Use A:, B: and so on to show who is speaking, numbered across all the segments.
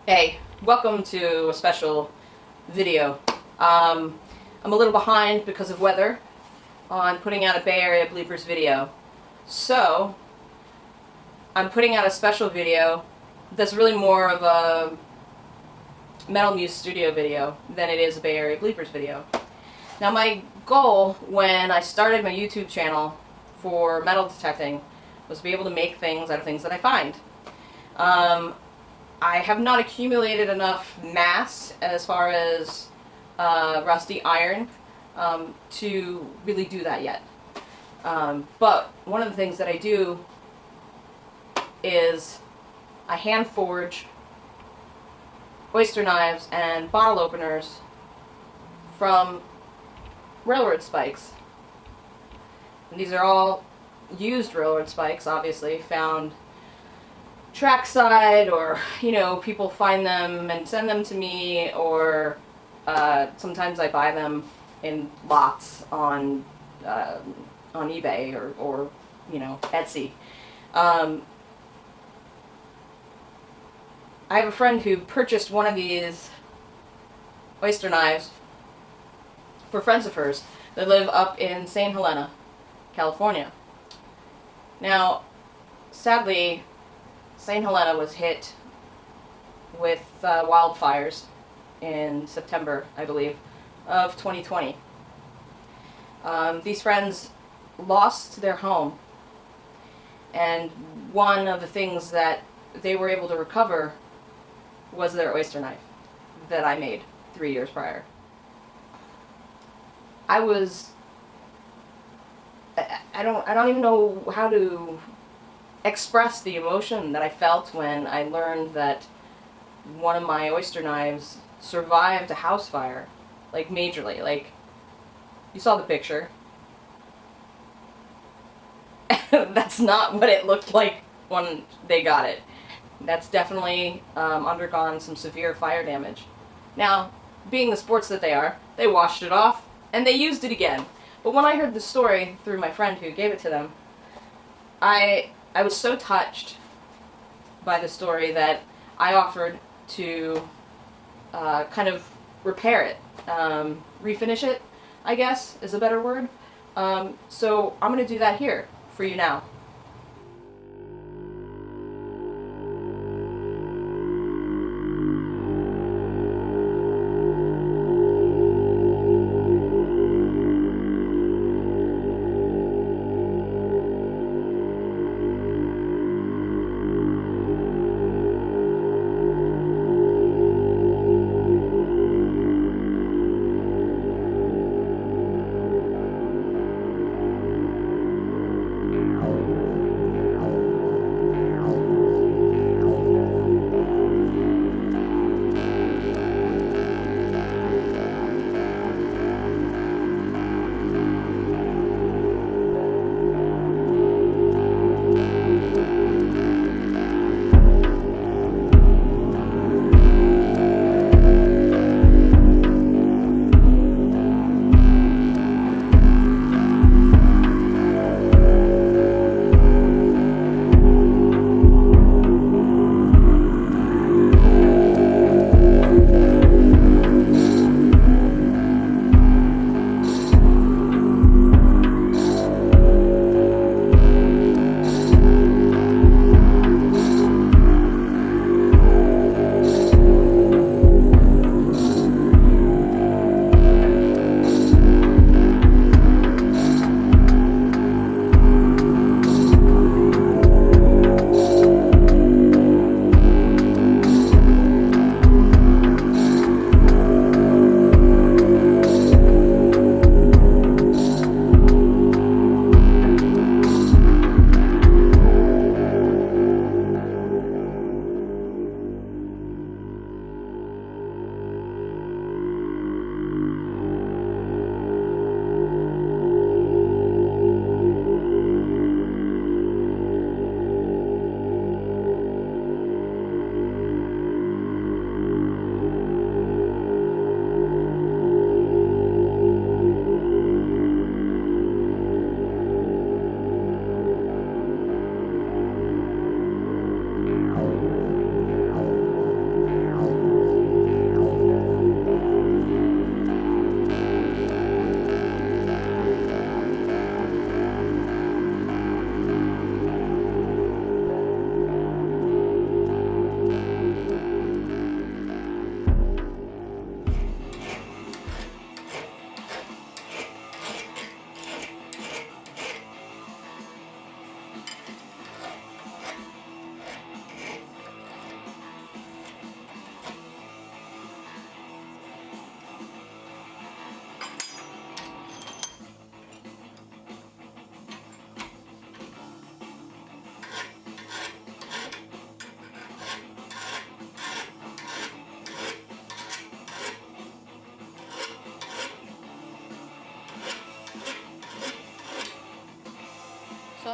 A: Hey, welcome to a special video. I'm a little behind because of weather on putting out a Bay Area Bleepers video. So, I'm putting out a special video that's really more of a Metal Muse studio video than it is a Bay Area Bleepers video. Now my goal when I started my YouTube channel for metal detecting was to be able to make things out of things that I find. I have not accumulated enough mass as far as rusty iron to really do that yet. But one of the things that I do is I hand forge oyster knives and bottle openers from railroad spikes. And these are all used railroad spikes, obviously, found trackside, or people find them and send them to me, or sometimes I buy them in lots on eBay or Etsy. I have a friend who purchased one of these oyster knives for friends of hers that live up in St. Helena, California. Now, sadly, St. Helena was hit with wildfires in September, I believe, of 2020. These friends lost their home, and one of the things that they were able to recover was their oyster knife that I made 3 years prior. I don't even know how to express the emotion that I felt when I learned that one of my oyster knives survived a house fire, like majorly. Like, you saw the picture. That's not what it looked like when they got it. That's definitely undergone some severe fire damage. Now, being the sports that they are, they washed it off and they used it again. But when I heard the story through my friend who gave it to them, I was so touched by the story that I offered to kind of repair it, refinish it, I guess is a better word. So I'm going to do that here for you now.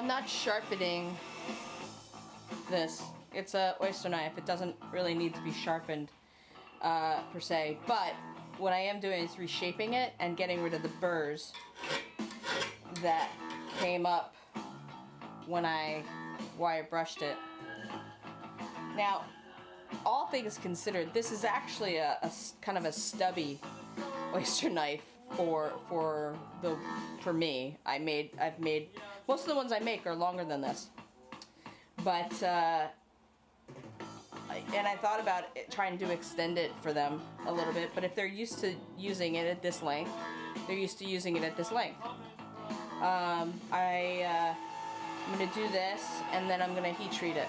A: I'm not sharpening this. It's a oyster knife. It doesn't really need to be sharpened per se, but what I am doing is reshaping it and getting rid of the burrs that came up when I wire brushed it. Now, all things considered, this is actually a kind of a stubby oyster knife for me. I've made most of the ones I make are longer than this, but and I thought about trying to extend it for them a little bit, but if they're used to using it at this length, they're used to using it at this length. I'm going to do this, and then I'm going to heat treat it.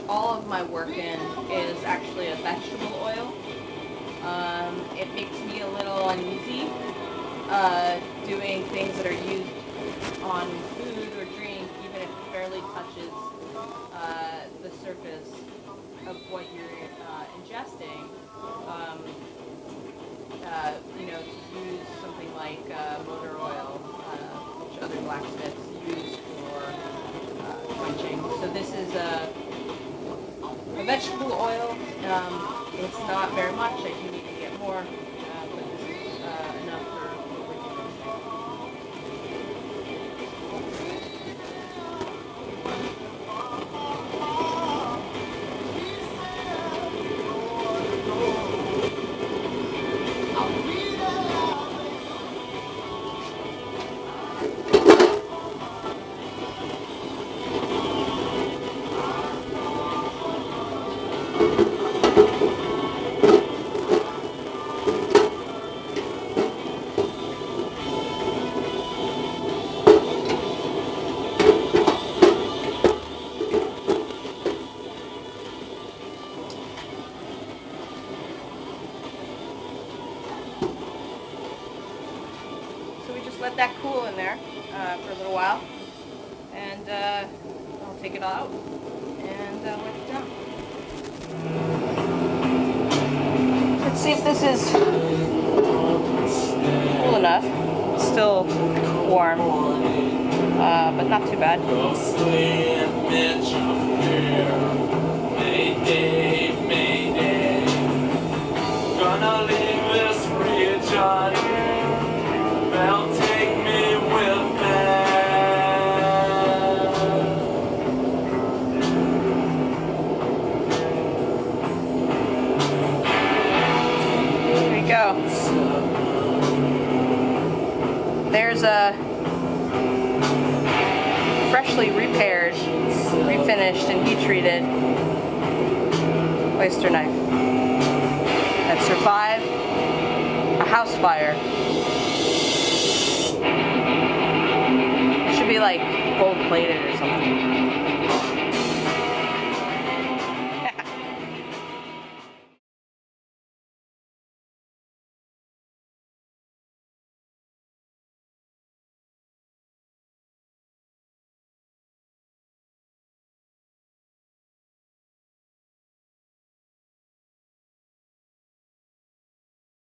A: All of my work in is actually a vegetable oil. It makes me a little uneasy doing things that are used on food or drink, even if it barely touches the surface of what you're ingesting. You know, to use something like motor oil, which other blacksmiths use for quenching. So this is a vegetable oil. It's not very much. I do need to get more, but this is enough for what we're doing let that cool in there for a little while, and I'll take it all out and let it down. Let's see if this is cool enough. It's still warm, but not too bad. Gonna leave this region. They'll take me with them. Here we go. There's a freshly repaired, refinished, and heat treated oyster knife that survived a house fire. It should be like gold plated or something.